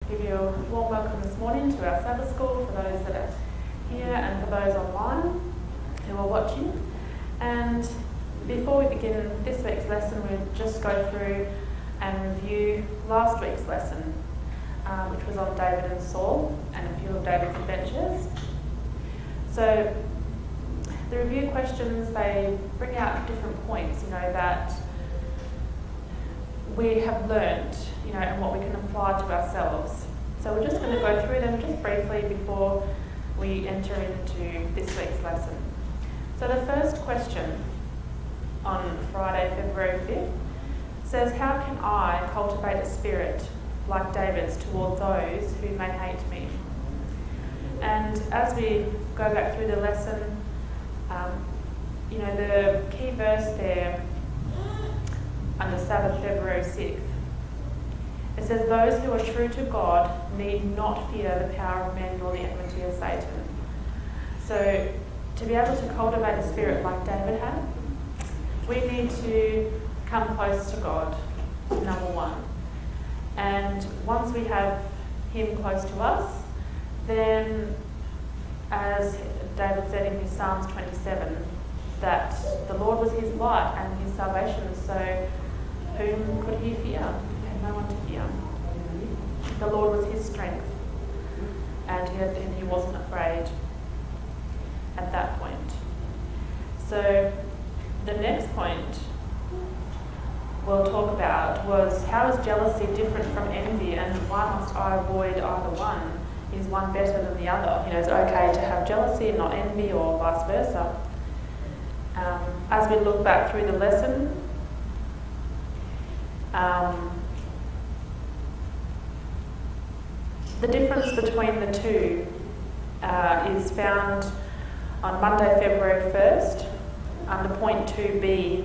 Give you a warm welcome this morning to our Sabbath school for those that are here and for those online who are watching. And before we begin this week's lesson, we'll just go through and review last week's lesson, which was on David and Saul and a few of David's adventures. So the review questions, they bring out different points, that we have learnt, and what we can apply to ourselves. So we're just going to go through them just briefly before we enter into this week's lesson. So the first question on Friday, February 5th says, how can I cultivate a spirit like David's toward those who may hate me? And as we go back through the lesson, the key verse there under Sabbath, February 6th, it says, those who are true to God need not fear the power of men nor the enmity of Satan. So to be able to cultivate a spirit like David had, we need to come close to God, number one. And once we have him close to us, then as David said in his Psalms 27, that the Lord was his light and his salvation, so whom could he fear? He had no one to fear. The Lord was his strength, and he wasn't afraid at that point. So the next point we'll talk about was, how is jealousy different from envy, and why must I avoid either one? Is one better than the other? It's okay to have jealousy and not envy, or vice versa. As we look back through the lesson, the difference between the two is found on Monday, February 1st, under point 2b.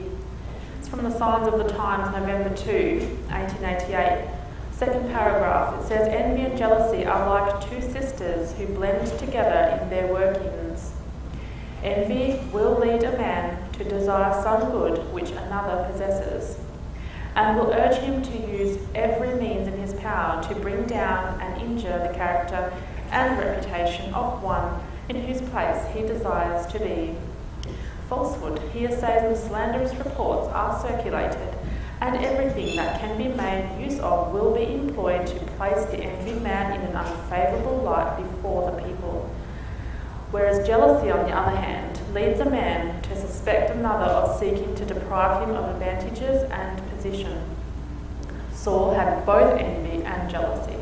It's from the Signs of the Times, November 2, 1888. Second paragraph, it says, envy and jealousy are like two sisters who blend together in their workings. Envy will lead a man to desire some good which another possesses, and will urge him to use every means in his power to bring down and injure the character and reputation of one in whose place he desires to be. Falsehood, hearsays and slanderous reports are circulated, and everything that can be made use of will be employed to place the envied man in an unfavourable light before the people. Whereas jealousy, on the other hand, leads a man to suspect another of seeking to deprive him of advantages and position. Saul had both envy and jealousy,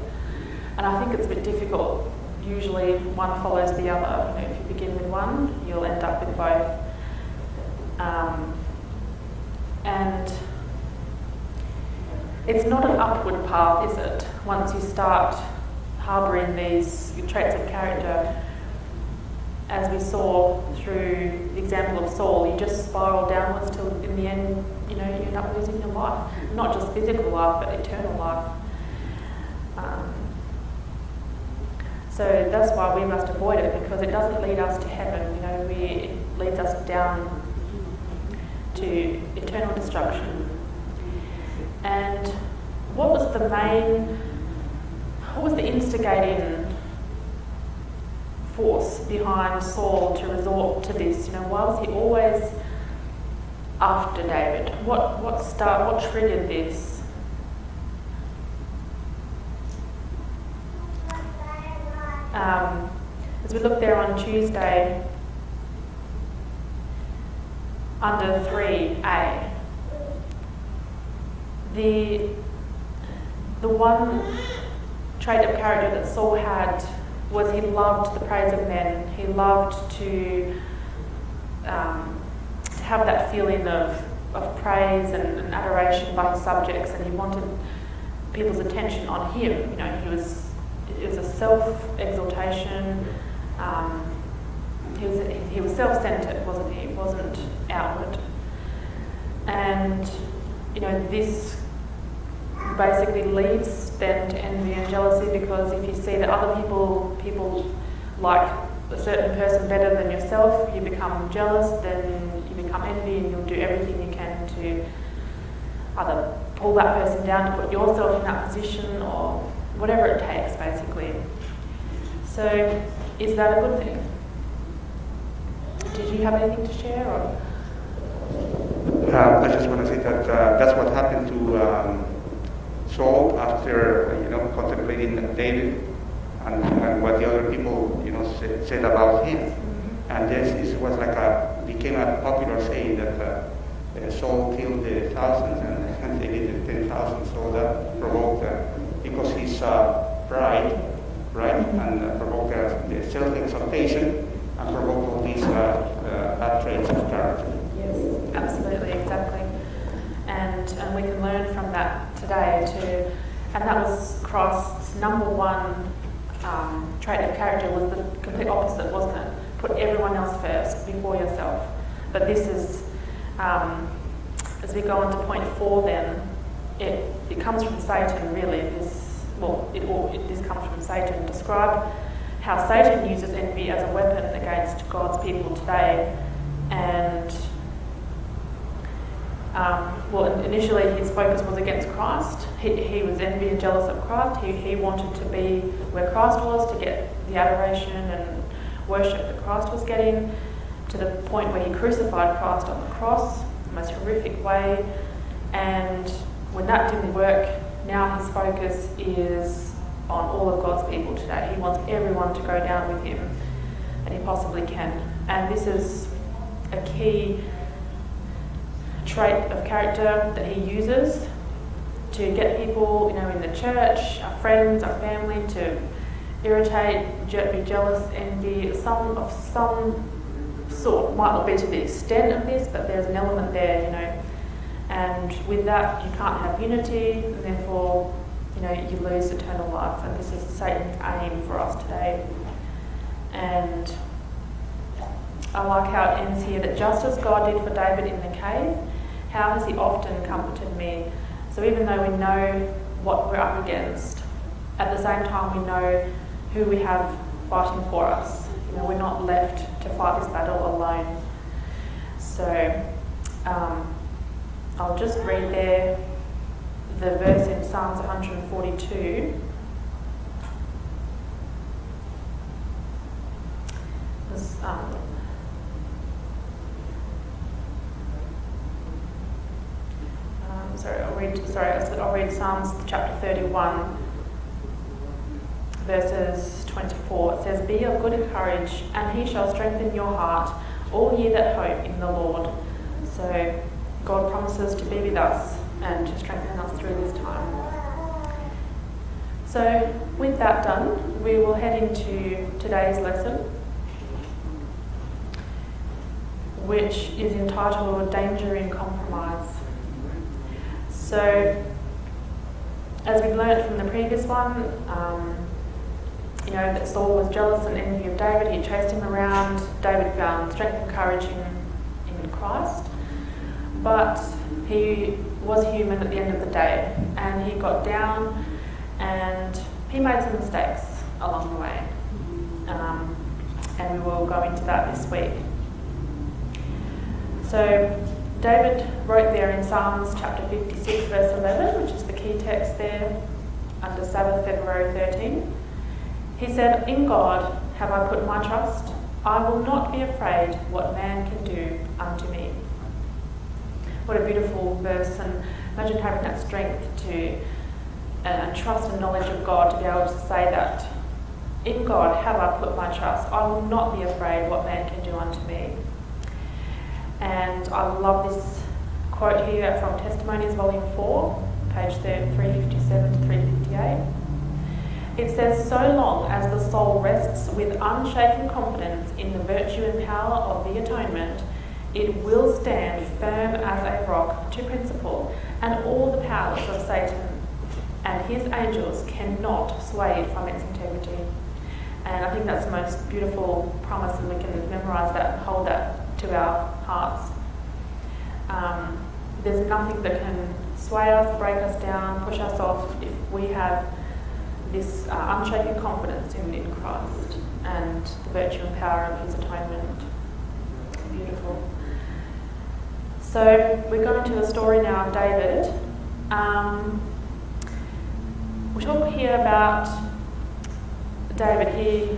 and I think it's a bit difficult. Usually one follows the other. If you begin with one, you'll end up with both. And it's not an upward path, is it? Once you start harbouring these traits of character, as we saw through the example of Saul, you just spiral downwards till in the end, you end up losing your life. Not just physical life, but eternal life. So that's why we must avoid it, because it doesn't lead us to heaven. It leads us down to eternal destruction. And what was the instigating force behind Saul to resort to this? Why was he always after David? What triggered this? As we look there on Tuesday, under 3a, the one trait of character that Saul had was he loved the praise of men. He loved to have that feeling of praise and adoration by his subjects, and he wanted people's attention on him. It was a self-exaltation. He was self-centered, wasn't he? He wasn't outward. And, this basically leads then to envy and jealousy, because if you see that other people like a certain person better than yourself, you become jealous, then you become envy, and you'll do everything you can to either pull that person down to put yourself in that position, or whatever it takes, basically. So, is that a good thing? Did you have anything to share? Or? I just want to say that that's what happened to Saul after contemplating David and what the other people said about him. Mm-hmm. And this was like became a popular saying that Saul killed the thousands and David the 10,000. So that provoked because his pride, right, and provoked the self-exaltation and provoked all these bad traits of character. Yes, absolutely, exactly. And we can learn from that today too. And that was Christ's number one trait of character, was the complete opposite, wasn't it? Put everyone else first before yourself. But this is, as we go on to point 4 then, it comes from Satan really. This comes from Satan. Describe how Satan uses envy as a weapon against God's people today. And initially his focus was against Christ. He was envy and jealous of Christ. He wanted to be where Christ was, to get the adoration and worship that Christ was getting, to the point where he crucified Christ on the cross, the most horrific way. And when that didn't work, now his focus is on all of God's people today. He wants everyone to go down with him, and he possibly can. And this is a key trait of character that he uses to get people, in the church, our friends, our family, to irritate, be jealous, envy, some sort. Might not be to the extent of this, but there's an element there, And with that, you can't have unity, and therefore, you lose eternal life. And this is Satan's aim for us today. And I like how it ends here, that just as God did for David in the cave, how has he often comforted me? So even though we know what we're up against, at the same time we know who we have fighting for us. We're not left to fight this battle alone. So I'll just read there the verse in Psalms 142. I'll read Psalms chapter 31, verses 24. It says, "Be of good courage, and he shall strengthen your heart, all ye that hope in the Lord." So God promises to be with us and to strengthen us through this time. So with that done, we will head into today's lesson, which is entitled Danger in Compromise. So, as we've learnt from the previous one, that Saul was jealous and envy of David. He chased him around. David found strength and courage in Christ. But he was human at the end of the day, and he got down and he made some mistakes along the way. And we will go into that this week. So, David wrote there in Psalms chapter 56 verse 11, which is the key text there under Sabbath, February 13. He said, "In God have I put my trust. I will not be afraid what man can do unto me." What a beautiful verse, and imagine having that strength to trust and knowledge of God, to be able to say that, "In God have I put my trust. I will not be afraid what man can do unto me." And I love this quote here from Testimonies, Volume 4, page 357 to 358. It says, "So long as the soul rests with unshaken confidence in the virtue and power of the atonement, it will stand firm as a rock to principle, and all the powers of Satan and his angels cannot sway it from its integrity." And I think that's the most beautiful promise, and we can memorise that and hold that to our hearts. There's nothing that can sway us, break us down, push us off if we have this unshaken confidence in Christ and the virtue and power of his atonement. Beautiful. So we're going to the story now of David. we talk here about David. He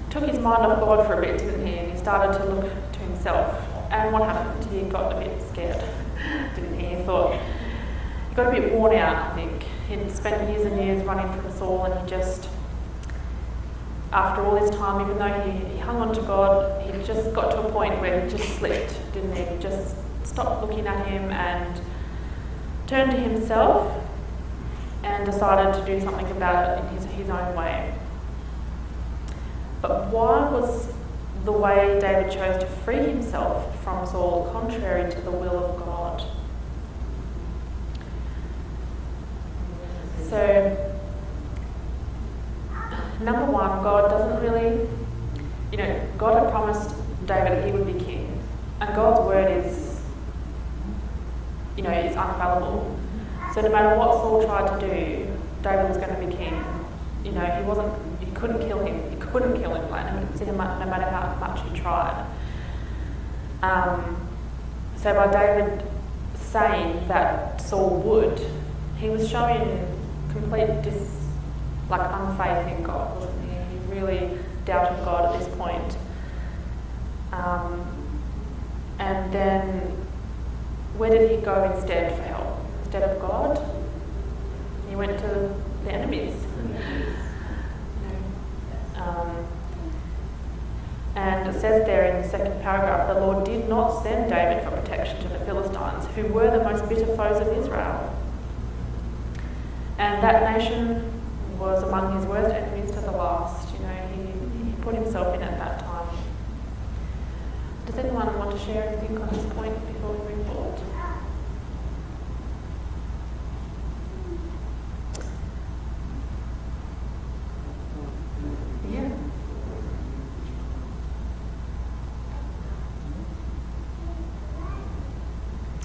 took his mind off God for a bit, didn't he? And he started to look to himself. And what happened? He got a bit scared, didn't he? He thought, he got a bit worn out, I think. He'd spent years and years running from Saul, and he just, after all this time, even though he hung on to God, he just got to a point where he just slipped, didn't he? He just stopped looking at him and turned to himself and decided to do something about it in his own way. But why was the way David chose to free himself from Saul contrary to the will of God? So, number one, God doesn't really, God had promised David that he would be king. And God's word is, is infallible. So no matter what Saul tried to do, David was going to be king. He couldn't kill him. He couldn't kill him, no matter how much he tried. So by David saying that Saul would, he was showing complete unfaith in God, wasn't he? He really doubted God at this point. And then where did he go instead for help? Instead of God, he went to the enemies. And it says there in the second paragraph, the Lord did not send David for protection to the Philistines, who were the most bitter foes of Israel. And that nation was among his worst enemies to the last. He put himself in at that time. Does anyone want to share anything on this point before we move forward? Yeah.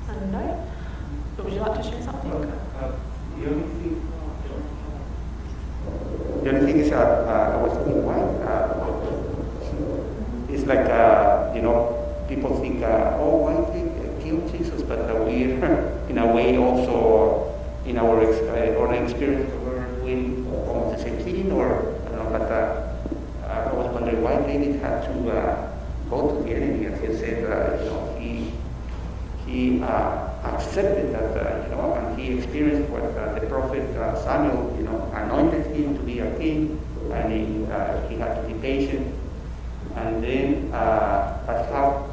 I don't know. Would you like to share something? The only thing is, I was thinking, why? It's like, people think, why they kill Jesus? But we're, in a way, also, in our own experience, we're doing almost the same thing, or, I don't know, but I was wondering why David had to go to the enemy, as he said, he accepted that, and he experienced what the prophet Samuel, anointed him to be a king, and he had to be patient. And then, but how,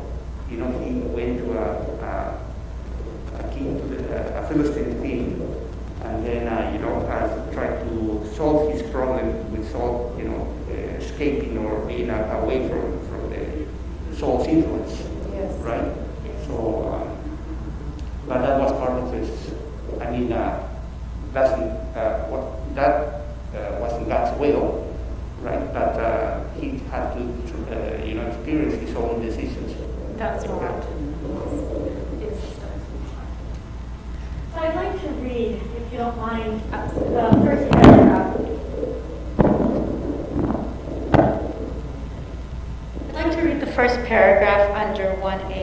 he went to a king, to a Philistine king, and then, tried to solve his problem with Saul, escaping or being away from the Saul's influence, Yes. right? So, but that was part of his, wasn't God's will, right? But he had to, experience his own decisions. That's right. Yes, sister. So I'd like to read, if you don't mind, the first paragraph. I'd like to read the first paragraph under 1A.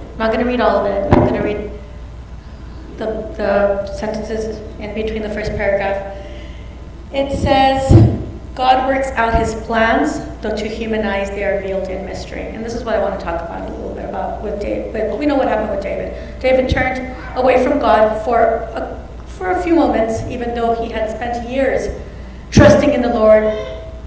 I'm not going to read all of it. I'm going to read the sentences in between the first paragraph. It says, God works out his plans, though to human eyes they are veiled in mystery. And this is what I want to talk about a little bit about with David. We know what happened with David. David turned away from God for a few moments, even though he had spent years trusting in the Lord,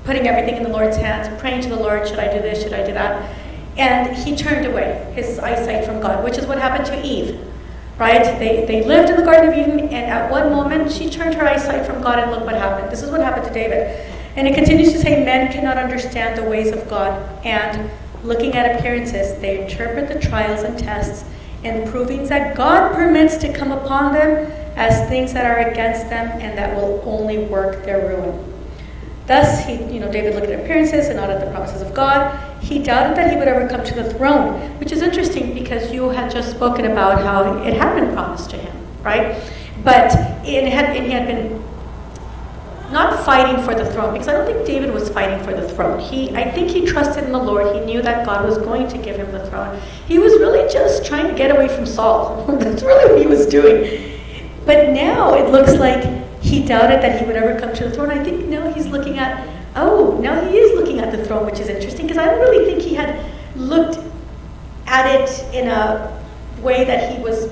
putting everything in the Lord's hands, praying to the Lord, should I do this, should I do that? And he turned away his eyesight from God, which is what happened to Eve, right? They lived in the Garden of Eden, and at one moment she turned her eyesight from God, and look what happened. This is what happened to David. And it continues to say, men cannot understand the ways of God, and looking at appearances, they interpret the trials and tests and provings that God permits to come upon them as things that are against them and that will only work their ruin. Thus, David looked at appearances and not at the promises of God. He doubted that he would ever come to the throne, which is interesting because you had just spoken about how it had been promised to him, right? But he had been not fighting for the throne, because I don't think David was fighting for the throne. I think he trusted in the Lord. He knew that God was going to give him the throne. He was really just trying to get away from Saul. That's really what he was doing. But now it looks like he doubted that he would ever come to the throne. I think now he's looking at, now he is looking at the throne, which is interesting, because I don't really think he had looked at it in a way that he was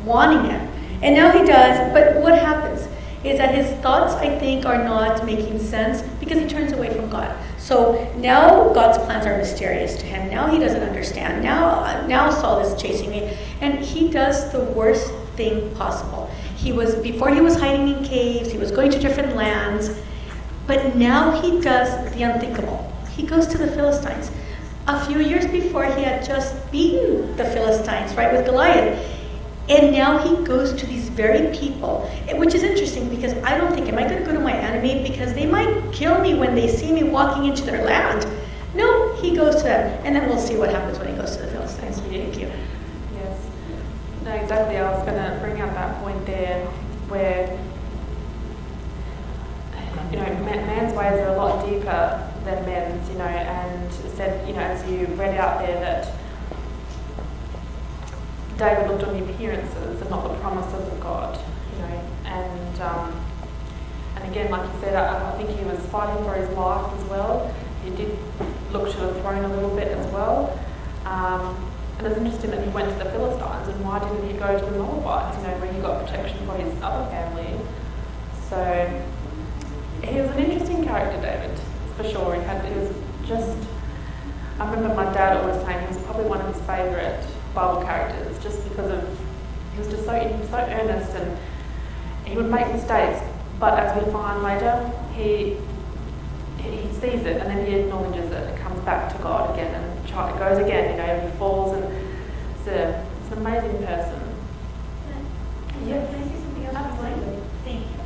wanting it. And now he does, but what happens is that his thoughts, I think, are not making sense because he turns away from God. So now God's plans are mysterious to him. Now he doesn't understand. Now Saul is chasing me. And he does the worst thing possible. Before he was hiding in caves, he was going to different lands, but now he does the unthinkable. He goes to the Philistines. A few years before, he had just beaten the Philistines, right, with Goliath. And now he goes to these very people, which is interesting because I don't think, am I going to go to my enemy? Because they might kill me when they see me walking into their land. No, he goes to them. And then we'll see what happens when he goes to the Philistines. Thank you. Yes. No, exactly. I was going to bring up that point there where, man's ways are a lot deeper than men's, and said, as you read out there that David looked on the appearances and not the promises of God, and again, like you said, I think he was fighting for his life as well. He did look to the throne a little bit as well. And it's interesting that he went to the Philistines, and why didn't he go to the Moabites, where he got protection for his other family? So he was an interesting character, David, for sure. He was just, I remember my dad always saying he was probably one of his favourite Bible characters, just because he was just so earnest, and he would make mistakes, but as we find later, he sees it and then he acknowledges it and comes back to God again and it goes again, he falls, and it's an amazing person. Yes. Can I say something else? Absolutely. Thank you.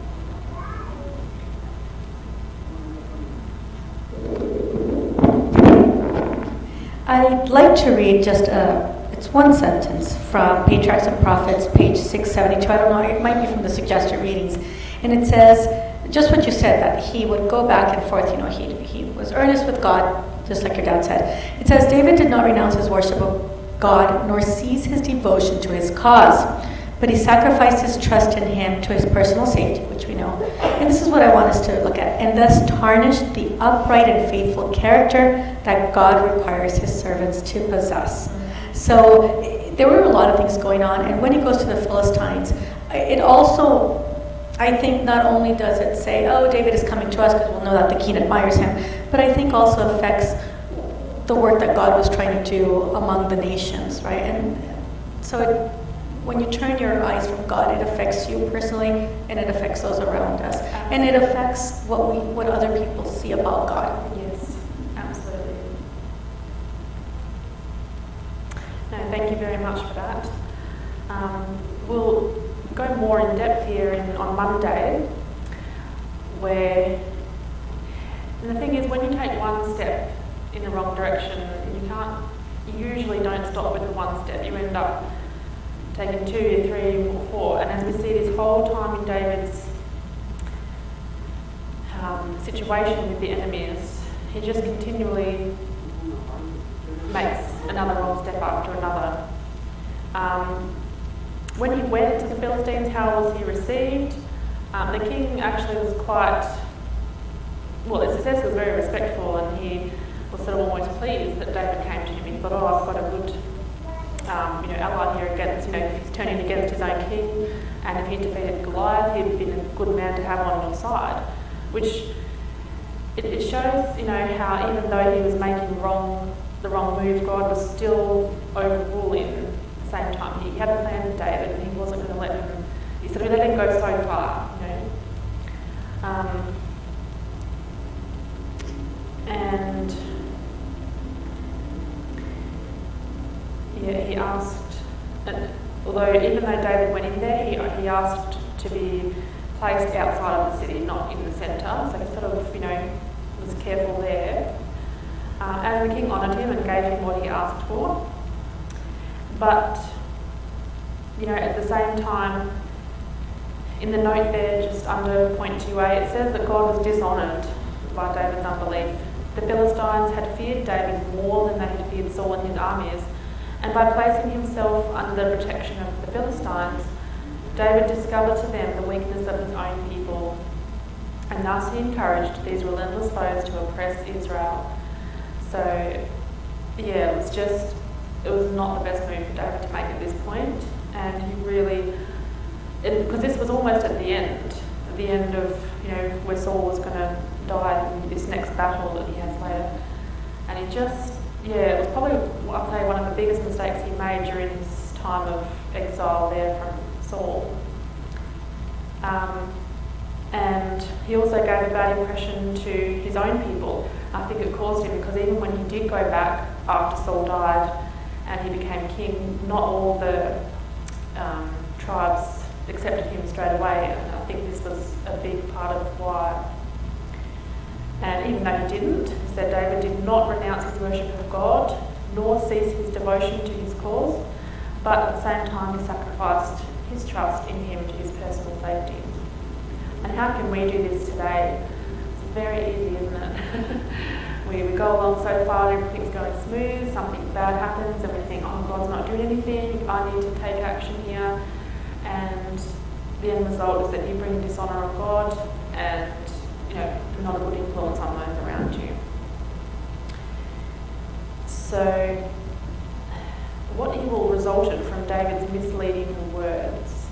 I'd like to read just it's one sentence from Patriarchs and Prophets, page 672. I don't know, it might be from the suggested readings. And it says, just what you said, that he would go back and forth, he was earnest with God, just like your dad said. It says, David did not renounce his worship of God, nor cease his devotion to his cause, but he sacrificed his trust in him to his personal safety, which we know. And this is what I want us to look at. And thus tarnished the upright and faithful character that God requires his servants to possess. So there were a lot of things going on. And when he goes to the Philistines, it also, I think, not only does it say, oh, David is coming to us, because we'll know that the king admires him, but I think also affects the work that God was trying to do among the nations, right? And so when you turn your eyes from God, it affects you personally, and it affects those around us. And it affects what other people see about God. Yes, absolutely. No, thank you very much for that. We'll go more in depth here on Monday, and the thing is, when you take one step in the wrong direction, you usually don't stop with the one step. You end up taking 2, 3, or 4. And as we see this whole time in David's situation with the enemies, he just continually makes another wrong step after another. When he went to the Philistines, how was he received? The king actually was it says he was very respectful, and he was sort of almost pleased that David came to him. He thought, I've got a good ally here against, he's turning against his own king, and if he defeated Goliath, he'd been a good man to have on your side. Which it shows, how even though he was making the wrong move, God was still overruling at the same time. He had a plan with David, and he wasn't going to let him. He sort of let him go so far, and he asked, although even though David went in there, he asked to be placed outside of the city, not in the centre. So he sort of, was careful there. And the king honoured him and gave him what he asked for. But, at the same time, In the note there, just under point 2a, it says that God was dishonoured by David's unbelief. The Philistines had feared David more than they had feared Saul and his armies, and by placing himself under the protection of the Philistines, David discovered to them the weakness of his own people, and thus he encouraged these relentless foes to oppress Israel. So, yeah, it was not the best move for David to make at this point, and he really, because this was almost at the end of, where Saul was going to die in this next battle that he has later. And he it was probably, I'd say, one of the biggest mistakes he made during his time of exile there from Saul. And he also gave a bad impression to his own people. I think it caused him, because even when he did go back after Saul died and he became king, not all the tribes accepted him straight away, and I think this was a big part of why. And even though he didn't, he said David did not renounce his worship of God, nor cease his devotion to his cause, but at the same time he sacrificed his trust in him to his personal safety. And how can we do this today? It's very easy, isn't it? we go along so far, everything's going smooth, something bad happens, and we think, oh, God's not doing anything, I need to take action here. And the end result is that you bring dishonour on God and, not a good influence on those around you. So, what evil resulted from David's misleading words?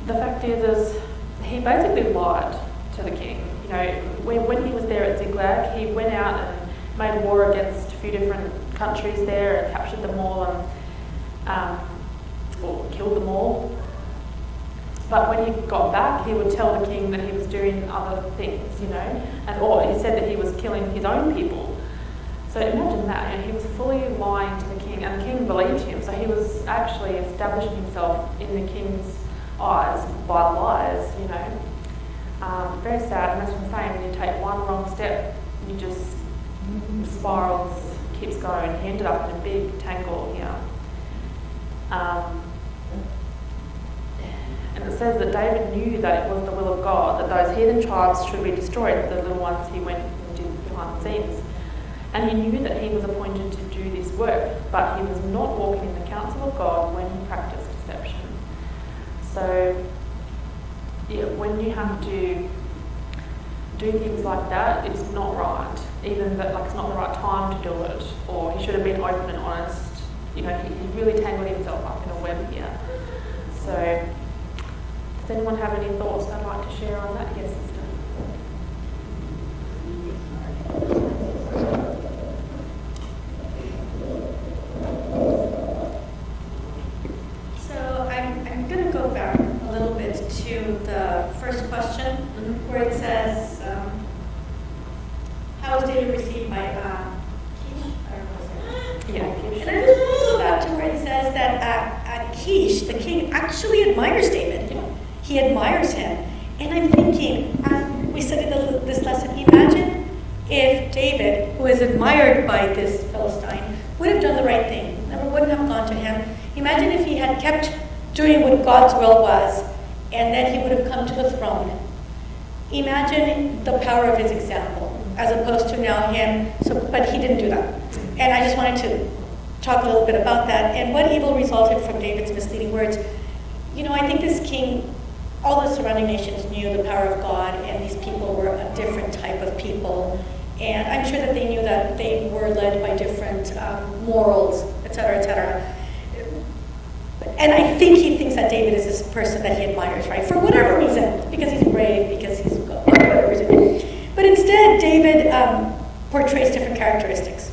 The fact is he basically lied to the king. When he was there at Ziklag, he went out and made war against a few different countries there and captured them all and or killed them all. But when he got back, he would tell the king that he was doing other things, or he said that he was killing his own people. So imagine that, he was fully lying to the king, and the king believed him. So he was actually establishing himself in the king's eyes by lies, Very sad, and that's what I'm saying, when you take one wrong step, you just spirals, keeps going. He ended up in a big tangle here. And it says that David knew that it was the will of God that those heathen tribes should be destroyed, the little ones he went and did behind the scenes. And he knew that he was appointed to do this work, but he was not walking in the counsel of God when he practiced deception. So, when you have to do things like that, it's not right. Even that, it's not the right time to do it, or he should have been open and honest. He really tangled himself up in a web here. So, does anyone have any thoughts they'd like to share on that? Yes, sister. So I'm going to go back a little bit to the first question, where it says, how was David received by Kish? Yeah, Kish. And I'm going to go back to where it says that Kish, the king, actually admires David. He admires him. And I'm thinking, as we studied this lesson, imagine if David, who is admired by this Philistine, would have done the right thing, never wouldn't have gone to him. Imagine if he had kept doing what God's will was, and then he would have come to the throne. Imagine the power of his example, as opposed to now him, but he didn't do that. And I just wanted to talk a little bit about that, and what evil resulted from David's misleading words. I think this king, all the surrounding nations knew the power of God, and these people were a different type of people. And I'm sure that they knew that they were led by different morals, etc., etc. And I think he thinks that David is this person that he admires, right? For whatever reason, because he's brave, because he's whatever reason. But instead, David portrays different characteristics,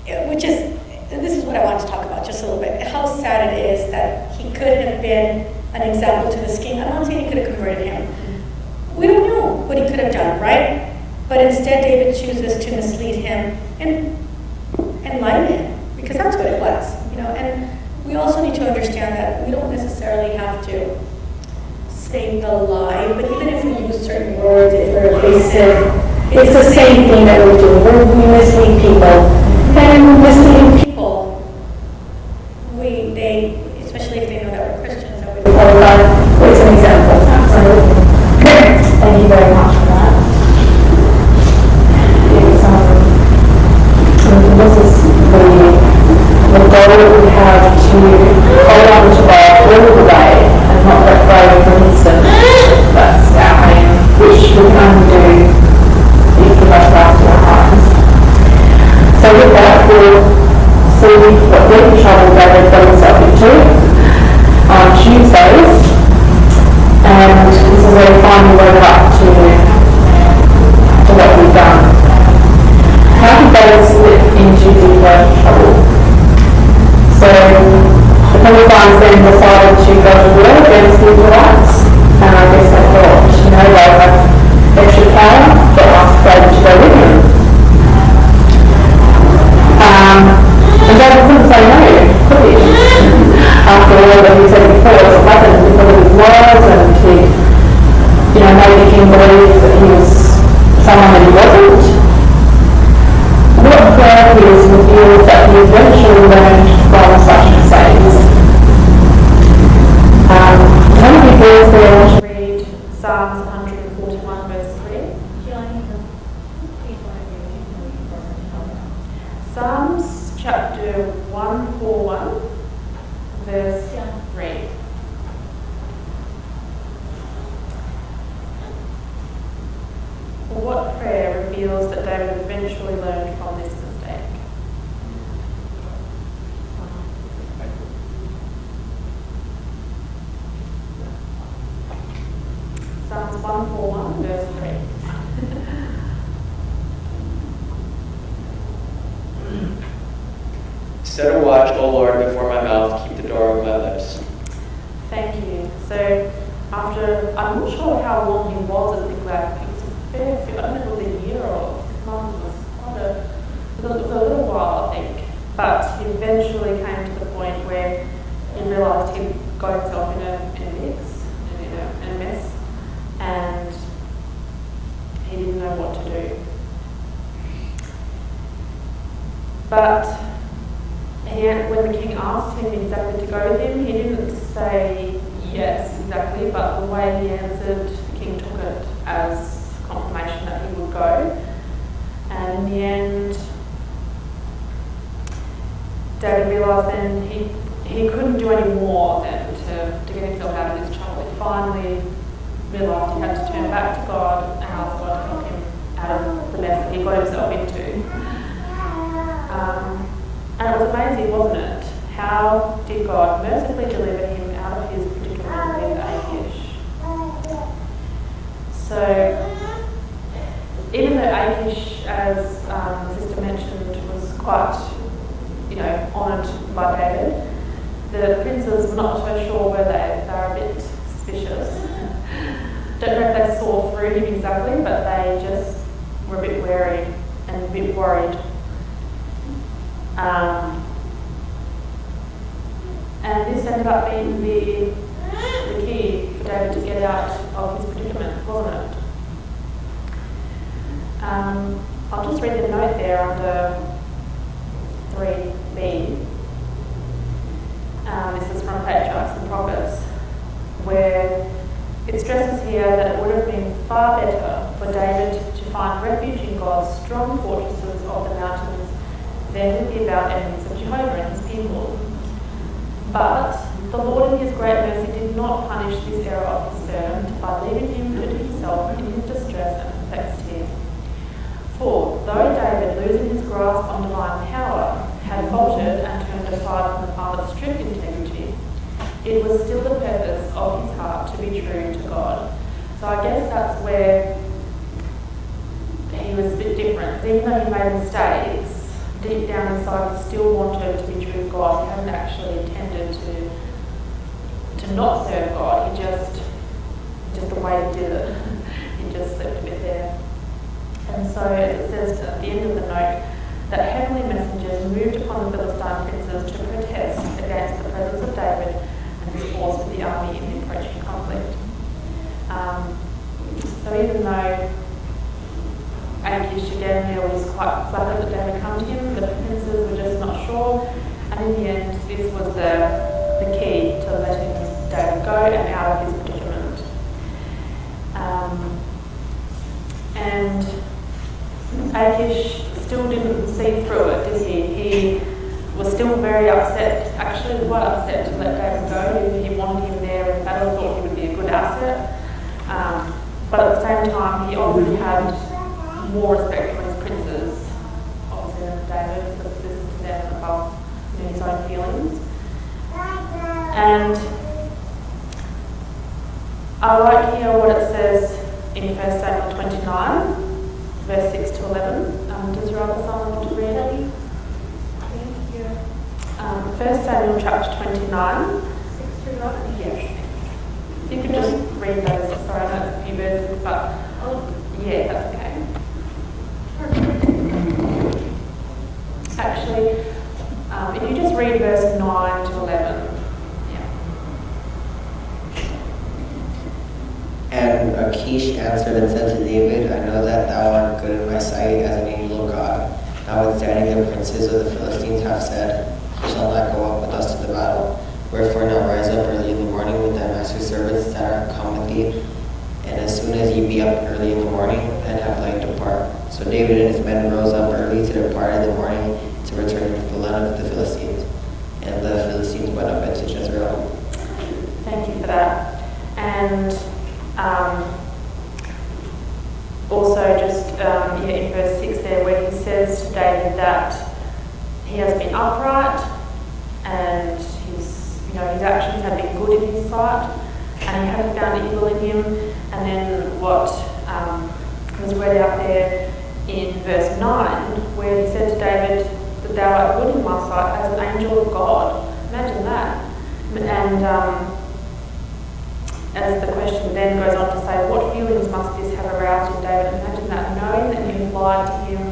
which is, this is what I wanted to talk about just a little bit. How sad it is that he could have been an example to this king. I'm not saying he could have converted him. We don't know what he could have done, right? But instead, David chooses to mislead him and lie to him, because that's what it was, And we also need to understand that we don't necessarily have to say the lie, but even if we use certain words, if we're evasive, it's the same thing that we're doing. We mislead people. And misleading people, especially if they know that we're Christians, that we have to hold on to God all the way and not let go for an instant. That's our aim, which we can only do if we have to our hearts. So with that, we'll see what legal trouble David got himself into on Tuesdays, and this is where we finally work up to what we've done. How did David slip into deeper trouble? So the Philistines then decided to go to war against the Israelites, and I guess they thought, they'll have extra power, they'll ask David to go with him. And David couldn't say no, could he? After all that he said before, it was a weapon because of his words, and he, made the king believe that he was someone that he wasn't. What prayer is revealed that he eventually learned from such mistakes? How many words there want to Read Psalms 141 verse 3. Psalms chapter 141 verse 3. What prayer reveals that David eventually learned from this mistake? Psalms 141 verse 3. Set a watch, O Lord, before my mouth, keep the door of my lips. Thank you. So, after, I'm not sure how long he was at Ziklag. It was a fair few, I don't know if it was a year or 6 months, it was a little while, I think. But he eventually came to the point where he realised he'd got himself in a mix, in a mess, and he didn't know what to do. But when the king asked him exactly to go with him, he didn't say yes exactly, but the way he answered, the king took it as confirmation that he would go. And in the end, David realised then he couldn't do any more than to get himself out of this trouble. He finally realised he had to turn back to God and ask God to help him out of the mess that he got himself into. And it was amazing, wasn't it? How did God mercifully deliver him out of his predicament with Achish? So, even though Achish, as the sister mentioned, was quite, honoured by David, the princes were not so sure were they? They were a bit suspicious. Don't know if they saw through him exactly, but they just were a bit wary and a bit worried. And this ended up being the key for David to get out of his predicament, wasn't it? I'll just read the note there under 3b. This is from Patriarchs and Prophets, where it stresses here that it would have been far better for David to find refuge in God's strong fortresses of the mountains than with the avowed enemies of Jehovah and his people. But the Lord in his great mercy did not punish this error of his servant by leaving him to himself in his distress and perplexity. For though David, losing his grasp on divine power, had faltered and turned aside from the path of strict integrity, it was still the purpose of his heart to be true to God. So I guess that's where he was a bit different. Even though he made mistakes, deep down inside he still wanted to be true to God. He hadn't actually intended to not serve God. He just the way he did it, he just slipped a bit there. And so it says at the end of the note that heavenly messengers moved upon the Philistine princes to protest against the presence of David and his force with the army in the approaching conflict. So even though Achish again there was quite flattered that David come to him, the princes were just not sure, and in the end this was the key to letting David go and out of his predicament. And Achish still didn't see through it, did he? He was was still very upset, actually quite upset to let David go. He wanted him there in battle, thought he would be a good asset. But at the same time, he obviously had more respect for his princes, obviously, than David, because this is to them above his own feelings. And I like here what it says in 1 Samuel 29, verse 6 to 11. Does your other son want to read it? 1 Samuel chapter 29. 6 to 11? Yes. If you could just read those. Sorry, I know it's a few verses, but yeah, that's okay. Actually, if you just read verse 9 to 11. And Achish answered and said to David, I know that thou art good in my sight as an angel of God. Notwithstanding the princes of the Philistines have said, He shall not go up with us to the battle. Wherefore now rise up early in the morning with thy master's servants that are come with thee. And as soon as ye be up early in the morning, then have light depart. So David and his men rose up early to depart in the morning to return to the land of the Philistines. And the Philistines went up into Jezreel. Thank you for that. And also just in verse 6 there, where he says to David that he has been upright and his actions have been good in his sight, and he hadn't found evil in him. And then what was read out there in verse 9, where he said to David that thou art good in my sight as an angel of God. Imagine that. And as the question then goes on to say, what feelings must this have aroused in David? Imagine that, knowing that you lied to him,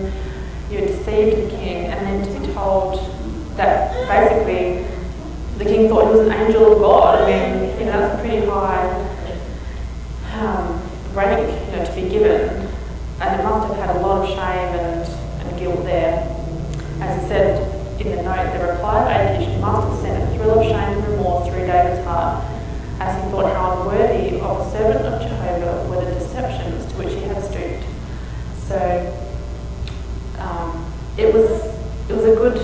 you deceived the king, and then to be told that basically the king thought he was an angel of God. I mean, that's a pretty high rank, to be given, and it must have had a lot of shame and guilt there. As he said in the note, the reply of Achish must have sent a thrill of shame and remorse through David's heart, as he thought how unworthy of a servant of Jehovah were the deceptions to which he had stooped. So it was a good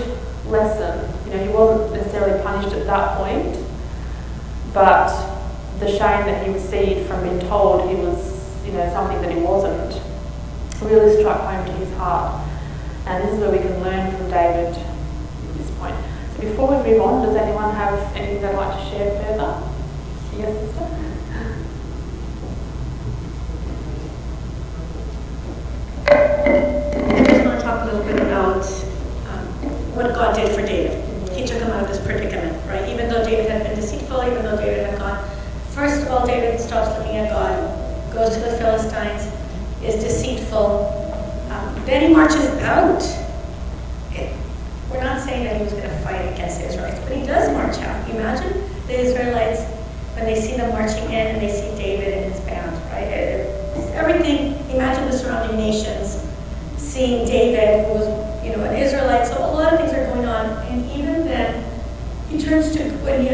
lesson. He wasn't necessarily punished at that point, but the shame that he received from being told he was, something that he wasn't, really struck home to his heart. And this is where we can learn from David at this point. So before we move on, does anyone have anything they'd like to share further? Yes, sister? I just want to talk a little bit about what God did for David. He took him out of this predicament, right? Even though David had been deceitful, even though David had gone. First of all, David stops looking at God, goes to the Philistines, is deceitful. Then he marches out. We're not saying that he was going to fight against the Israelites, but he does march out. Can you imagine the Israelites when they see them marching in and they see David and his band, right? Everything, imagine the surrounding nations seeing David, who was, an Israelite. So a lot of things are going on. And even then, he turns to, when he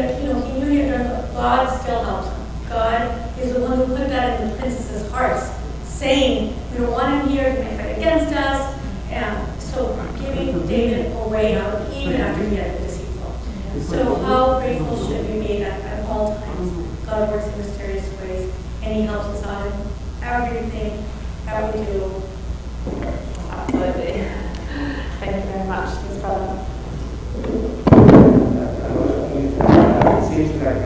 knew he had done, God still helps him. God is the one who put that in the princesses' hearts, saying, we don't want him here, he may fight against us. And so giving David a way out, even after he had been deceitful. So how grateful should we be that at all times God works in mysterious ways and he helps us out in everything that we do. Absolutely. Thank you very much, Ms. Brother. It seems like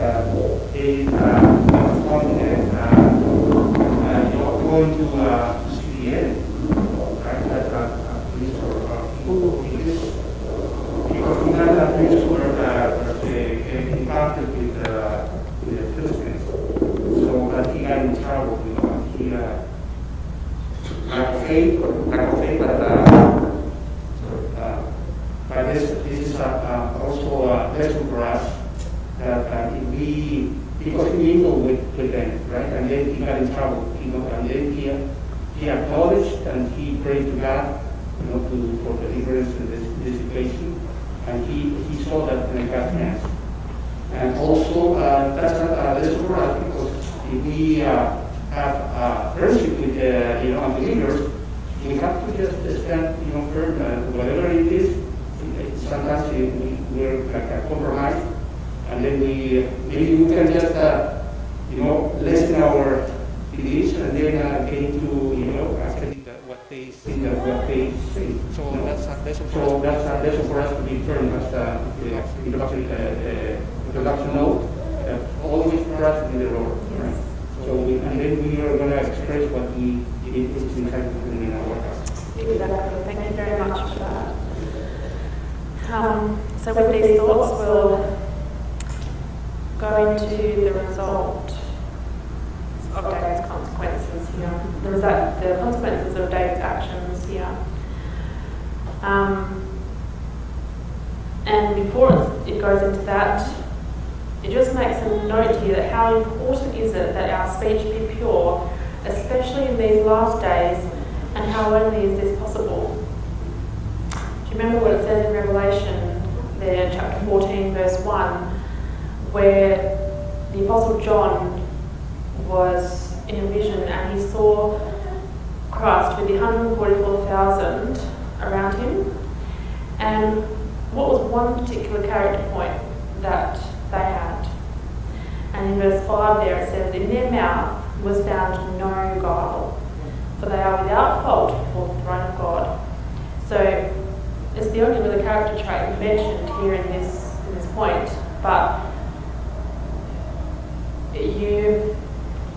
they was confident you're going to see the end, right? That police or because he had a police where they encountered with the Philistines, so that he got in trouble, he lack of faith, but this is also a lesson for us that if we, because he mingled with them, right, and then he got in trouble, and then he acknowledged and he prayed to God, for deliverance in this situation, and he saw that in God's hands. And also, that's not a lesson for us, because if we have friendship with unbelievers, we have to just stand, firm, whatever it is. sometimes we're like a compromise, and then maybe we can just lessen our beliefs and then get into actually what they think and what they say. So that's a lesson for us to be turned as the introduction note. Always trust in the Lord. Right? So and then we are going to express what we did inside in our heart. Exactly. Thank you very much for that. So with these thoughts, we'll go into the result of David's consequences here. The consequences of David's actions here. And before it goes into that, it just makes a note here that how important is it that our speech be pure, especially in these last days, and how only is this possible? Do you remember what it says in Revelation, there, chapter 14, verse 1, where the Apostle John was in a vision and he saw Christ with the 144,000 around him, and what was one particular character point that they had? And in verse 5 there it says, in their mouth was found no guile, for they are without fault before the throne of God. So it's the only really character trait mentioned here in this point, but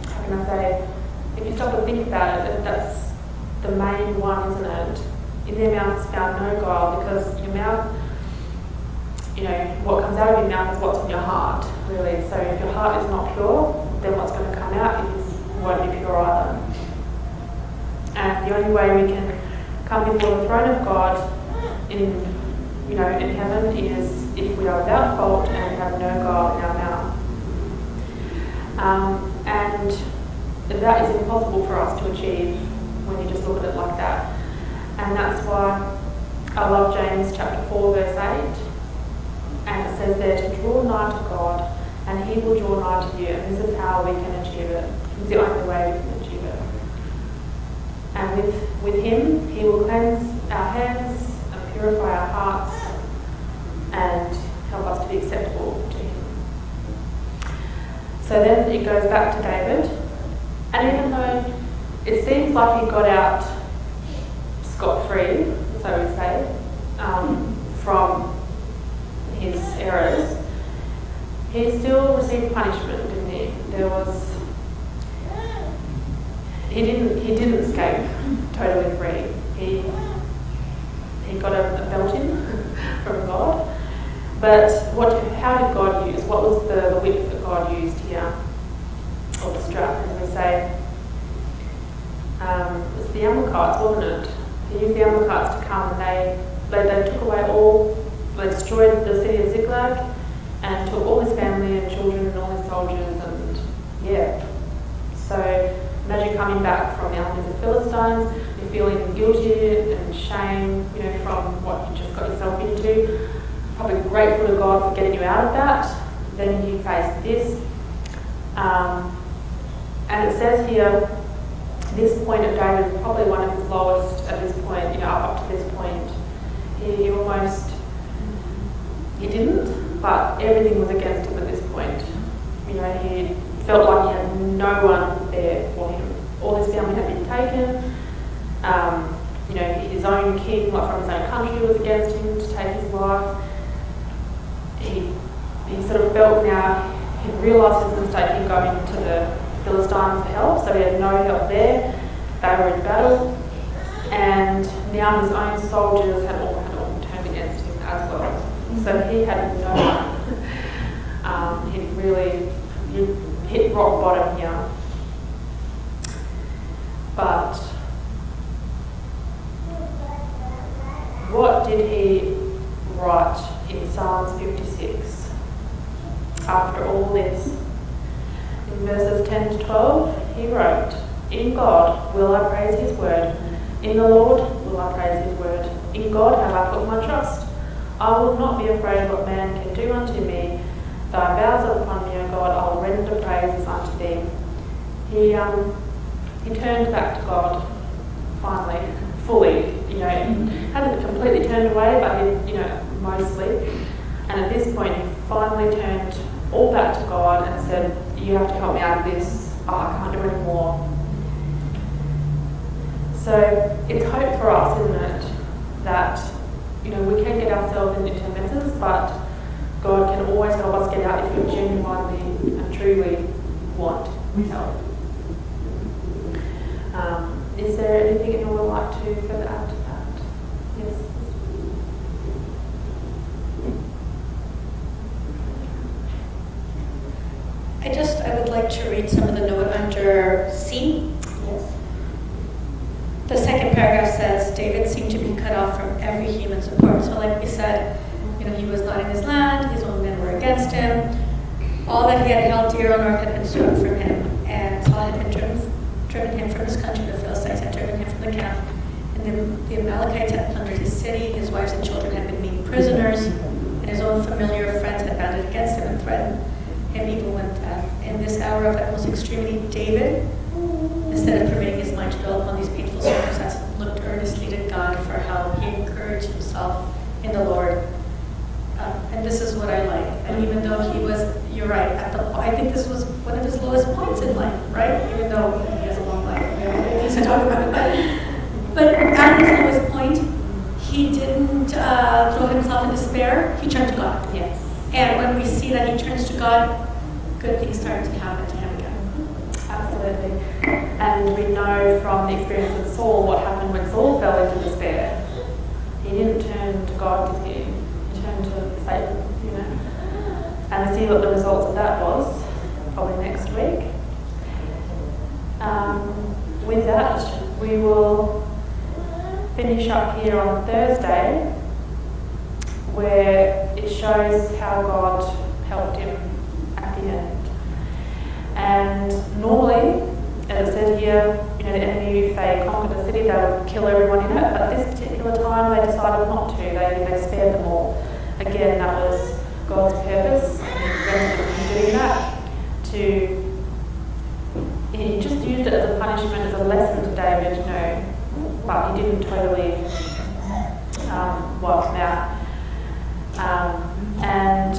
how can I say, if you stop and think about it, that's the main one, isn't it? In their mouth is found no guile, because your mouth, what comes out of your mouth is what's in your heart, really. So if your heart is not pure, then what's going to come out won't be pure either. And the only way we can come before the throne of God in heaven is if we are without fault and have no guile in our mouth. And that is impossible for us to achieve when you just look at it like that. And that's why I love James chapter 4 verse 8. And it says there to draw nigh to God, and He will draw nigh to you. And this is how we can achieve it. It's the only way we can achieve it. And with Him, He will cleanse our hands and purify our hearts and help us to be acceptable to Him. So then it goes back to David. And even though it seems like he got out scot-free, so we say, from his errors, he still received punishment, didn't he? He didn't escape totally free. He got a belting from God. But how did God use? What was the whip that God used here? Or the strap, as we say. It was the Amalekites, wasn't it? He used the Amalekites to come, and they took away they destroyed the city of Ziklag and took all his family and children and all his soldiers, and so imagine coming back from the armies of Philistines, you're feeling guilty and shame, from what you just got yourself into, probably grateful to God for getting you out of that. Then you face this, and it says here, this point of David is probably one of his lowest at this point, up to this point. He didn't, but everything was against him at this point. He felt like he had no one there for him. All his family had been taken. His own king, from his own country, was against him to take his life. He sort of felt now, he realised his mistake in going to the Philistines for help, so he had no help there. They were in battle, and now his own soldiers had all turned against him as well. So he had no one. He really hit rock bottom here. But what did he write in Psalms 56 after all this? In verses 10 to 12, he wrote, in God will I praise His word. In the Lord will I praise His word. In God have I put my trust. I will not be afraid what man can do unto me. Thy vows are upon me, O God, I will render praises unto thee. He turned back to God, finally, fully. Hadn't completely turned away, but mostly. And at this point, he finally turned all back to God and said, you have to help me out of this. I can't do any more. So it's hope for us, isn't it? That, we can get ourselves into messes, but God can always help us get out if we genuinely and truly want help. Is there anything anyone would like to further add to that? Yes. I would like to read some of the note under C. Yes. The second paragraph says, David seemed to be cut off from every human support. So like we said, he was not in his land, his own men were against him. All that he had held dear on earth had been stolen from him, and Saul had been driven him from his country. The Philistines had driven him from the camp, and the Amalekites had plundered his city. His wives and children had been made prisoners, and his own familiar friends had banded against him and threatened him even with death. In this hour of utmost extremity, David, instead of permitting his mind to dwell upon these painful circumstances, looked earnestly to God for help. He encouraged himself in the Lord. And this is what I like. And even though he was, you're right, I think this was one of his lowest points in life, right? Even though he has a long life, to talk about it. But at his lowest point, he didn't throw himself in despair. He turned to God. Yes. And when we see that he turns to God, good things start to happen to him again. Absolutely. And we know from the experience of Saul what happened when Saul fell into despair. He didn't turn to God, did he? He turned to Satan, And we see what the results of that was, probably next week. With that, we will finish up here on Thursday, where it shows how God helped him at the end. And normally, as it said here, the enemy, if they conquered the city, they would kill everyone in it. But this particular time, they decided not to. They spared them all. Again, that was God's purpose. And he prevented them from doing that. He just used it as a punishment, as a lesson to David, but he didn't totally wipe them out. And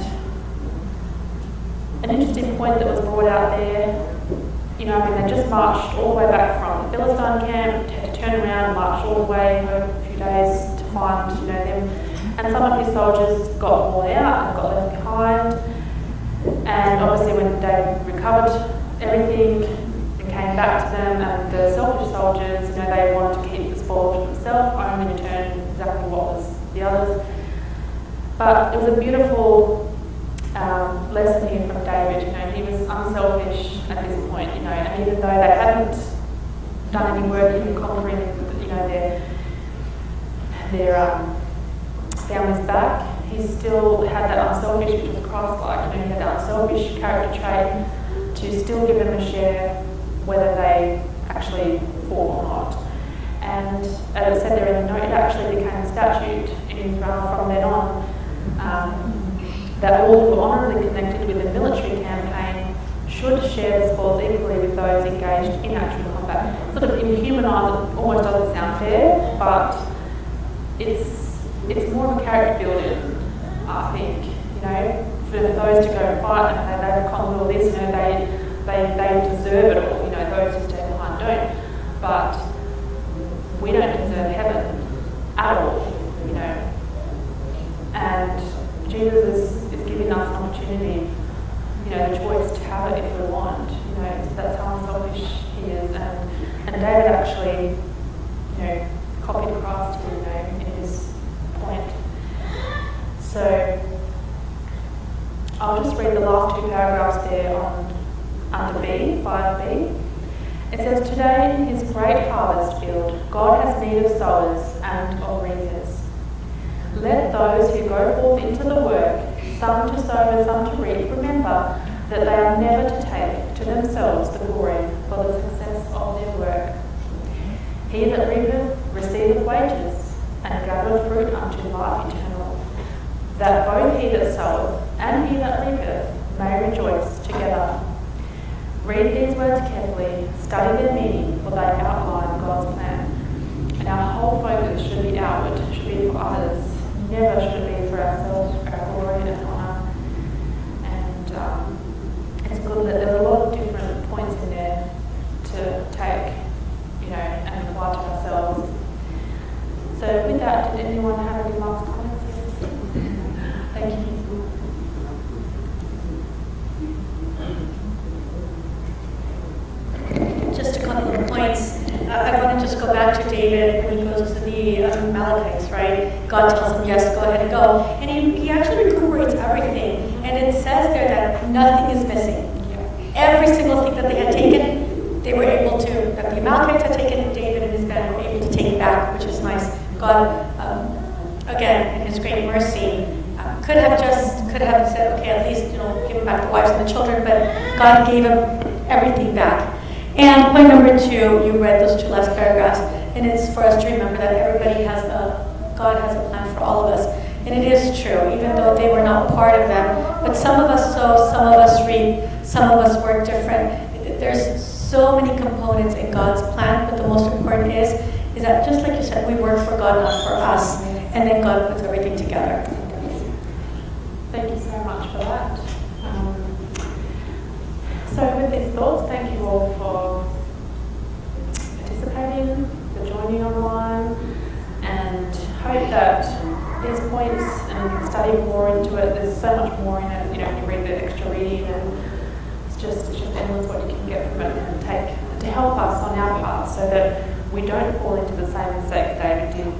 an interesting point that was brought out there, they just marched all the way back from the Philistine camp, had to turn around and march all the way over a few days to find, them. And some of his soldiers got worn out and got left behind. And obviously when David recovered everything and came back to them, and the selfish soldiers, they wanted to keep the spoil for themselves, only return exactly what was the others. But it was a beautiful lesson here from David. He was unselfish at this point, and even though they hadn't done any work in conquering, their families back, he still had that unselfish, which was Christ-like. He had that unselfish character trait to still give them a share, whether they actually fought or not. And as it said there in the note, it actually became a statute in Israel from then on. That all who were honourably connected with the military campaign should share the spoils equally with those engaged in actual combat. Sort of inhumanised, it almost doesn't sound fair, but it's more of a character building, I think. For those to go and fight and they've conquered all this, they deserve it all. Those who stay behind don't. But we don't deserve heaven at all, And Jesus is giving us an opportunity, the choice to have it if we want. That's how unselfish he is. And David actually, copied Christ here, in his point. So I'll just read the last two paragraphs there under B, 5b. It says, today in his great harvest field, God has need of sowers and of reapers. Let those who go forth into the work, some to sow and some to reap, remember that they are never to take to themselves the glory for the success of their work. He that reapeth receiveth wages, and gathereth fruit unto life eternal, that both he that soweth and he that reapeth may rejoice together. Read these words carefully, study their meaning, for they outline God's plan. And our whole focus should be outward, should be for others. Never should it be for ourselves, our glory and honour. And it's good that there are a lot of different points in there to take, and apply to ourselves. So with that, did anyone have any last comments? Thank you. Just a couple of points. I want to just go back to David when he goes to the Amalekites, right? God tells him, yes, go ahead and go. And he actually recuperates everything. And it says there that nothing is missing. Every single thing that they had taken, they were able to, that the Amalekites had taken, David and his men were able to take back, which is nice. God, again, in his great mercy, could have said, okay, at least, give him back the wives and the children, but God gave him everything back. And point number 2, you read those 2 last paragraphs, and it's for us to remember that God has a plan for all of us. And it is true, even though they were not part of them, but some of us sow, some of us reap, some of us work different. There's so many components in God's plan, but the most important is that, just like you said, we work for God, not for us, and then God puts everything together. Thank you so much for that. So with these thoughts, thank you all for participating, for joining online, and hope that these points, and you can study more into it, there's so much more in it, when you read the extra reading, and it's just endless what you can get from it and take to help us on our part so that we don't fall into the same mistake David did.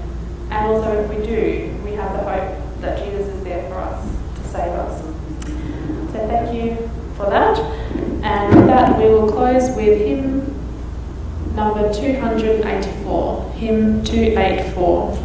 And also if we do, we have the hope that Jesus is there for us to save us. So thank you for that. And with that, we will close with hymn number 284, hymn 284.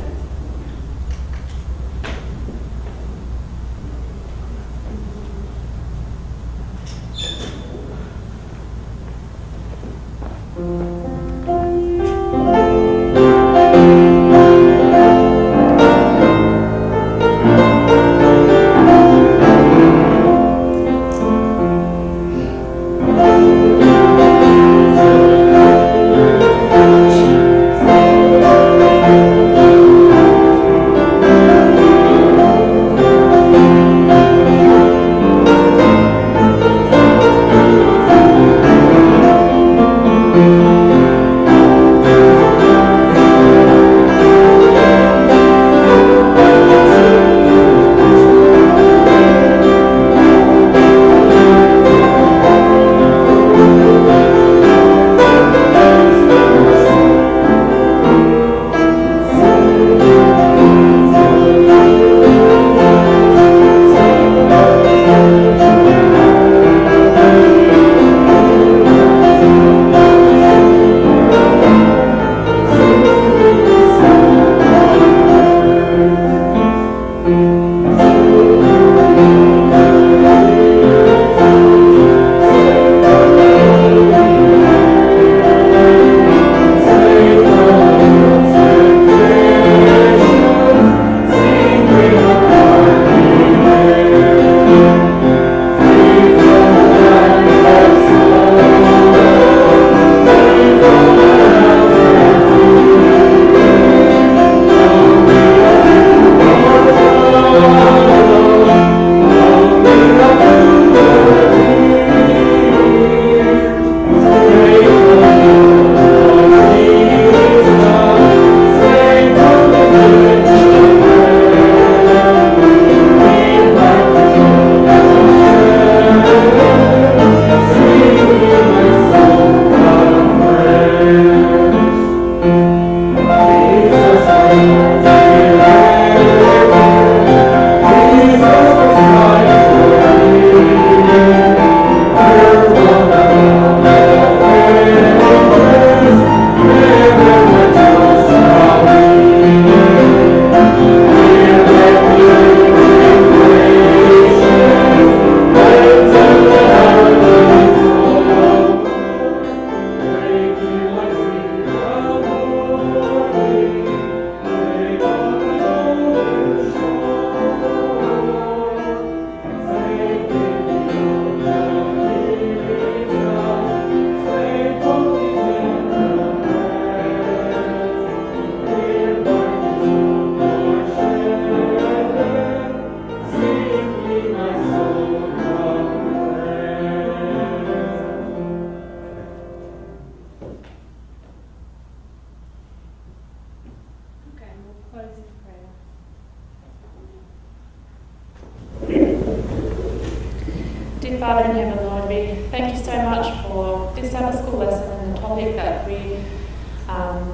Dear Father in heaven, Lord, we thank you so much for this Sabbath school lesson and the topic that we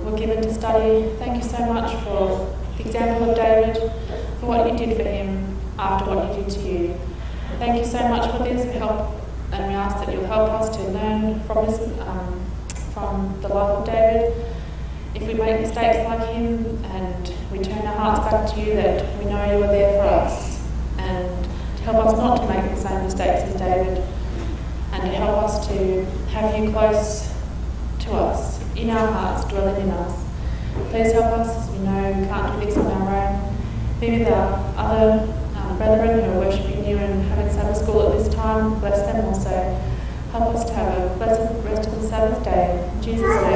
were given to study. Thank you so much for the example of David, for what you did for him after what you did to you. Thank you so much for this. We ask that you'll help us to learn from this, from the life of David. If we make mistakes like him and we turn our hearts back to you, that we know you are there for us, and to help us not to make the same mistakes as David, and to help us to have you close to us, in our hearts, dwelling in us. Please help us, as we know we can't do this on our own. Be with our other brethren who are worshipping you and having Sabbath school at this time. Bless them also. Help us to have a pleasant rest of the Sabbath day. In Jesus' name.